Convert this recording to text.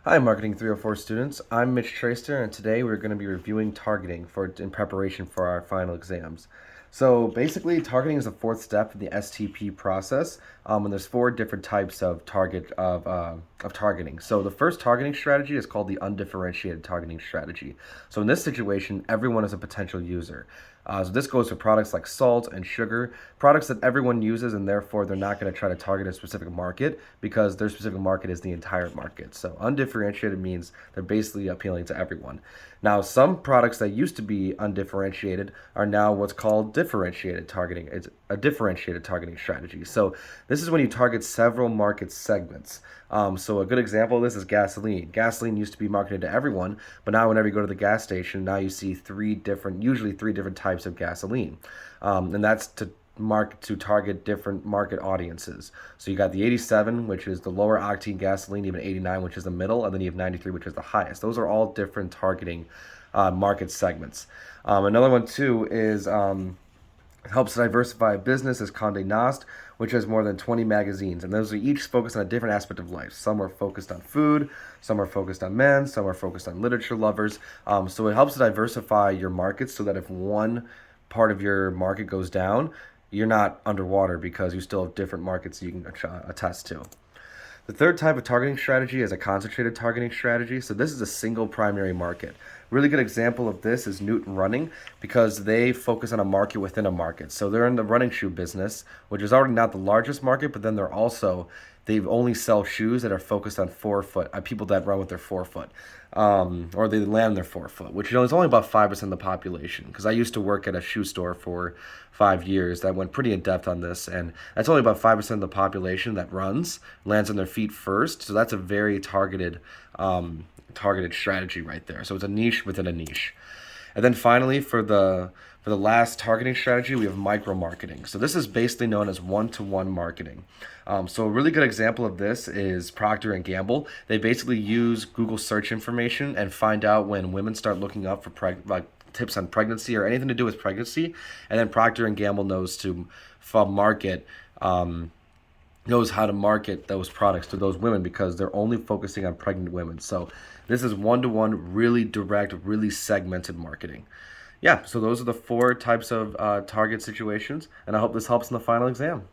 Hi, Marketing 304 students. I'm Mitch Traster, and today we're going to be reviewing targeting in preparation for our final exams. So basically, targeting is the fourth step in the STP process, and there's four different types of targeting. So the first targeting strategy is called the undifferentiated targeting strategy. So in this situation, everyone is a potential user. So this goes for products like salt and sugar, products that everyone uses, and therefore they're not going to try to target a specific market because their specific market is the entire market. So undifferentiated means they're basically appealing to everyone. Now, some products that used to be undifferentiated are now what's called differentiated targeting. It's a differentiated targeting strategy. So this is when you target several market segments. So a good example of this is gasoline. Gasoline used to be marketed to everyone, but now whenever you go to the gas station, now you see usually three different types of gasoline, and that's to target different market audiences. So you got the 87, which is the lower octane gasoline, even 89, which is the middle, and then you have 93, which is the highest. Those are all different targeting market segments. Another one too is helps diversify a business is Condé Nast, which has more than 20 magazines, and those are each focused on a different aspect of life. Some are focused on food, some are focused on men, some are focused on literature lovers. So it helps to diversify your markets so that if one part of your market goes down, you're not underwater because you still have different markets you can attest to. The third type of targeting strategy is a concentrated targeting strategy. So this is a single primary market. Really good example of this is Newton Running because they focus on a market within a market. So they're in the running shoe business, which is already not the largest market, but then they only sell shoes that are focused on forefoot, people that run with their forefoot, or they land their forefoot, which is only about 5% of the population. Because I used to work at a shoe store for 5 years that went pretty in depth on this, and that's only about 5% of the population that lands on their feet first. So that's a very targeted strategy right there. So it's a niche within a niche. And then finally, for the last targeting strategy, we have micro marketing. So this is basically known as one-to-one marketing. So a really good example of this is Procter and Gamble. They basically use Google search information and find out when women start looking up for tips on pregnancy or anything to do with pregnancy, and then Procter and Gamble knows how to market those products to those women because they're only focusing on pregnant women. So this is one-to-one, really direct, really segmented marketing. Yeah, so those are the four types of target situations, and I hope this helps in the final exam.